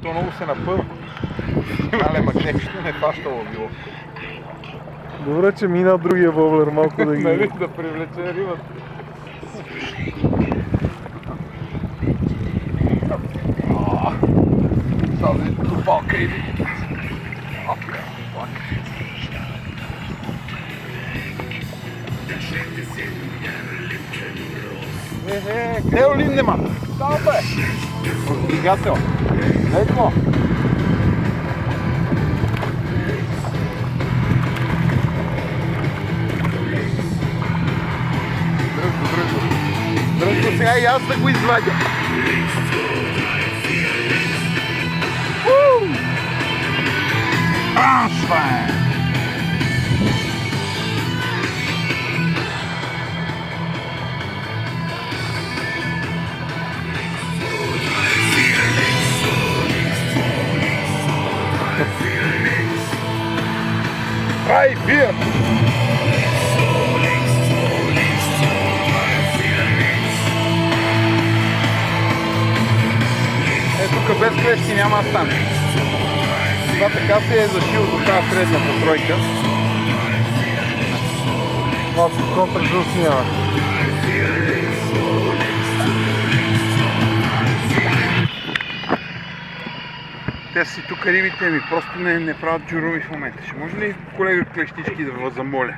То много се напъва. Але магнетчето не фащало било. Добре, че мина другия воблер малко да ги... Нали, да привлече рибата. Тази тупалка иди. Къде е Линдеман? Там бе! Двигател. Ето. Дръжко сега и аз да го извадя. Това е! Ай, бия! Тук без клещи няма да стане. Това така се е зашил до тази средната тройка. Малко контакт да снява. Те си тук рибите ми, просто не правят джурови в момента. Ще може ли колега клещички да ви замоля?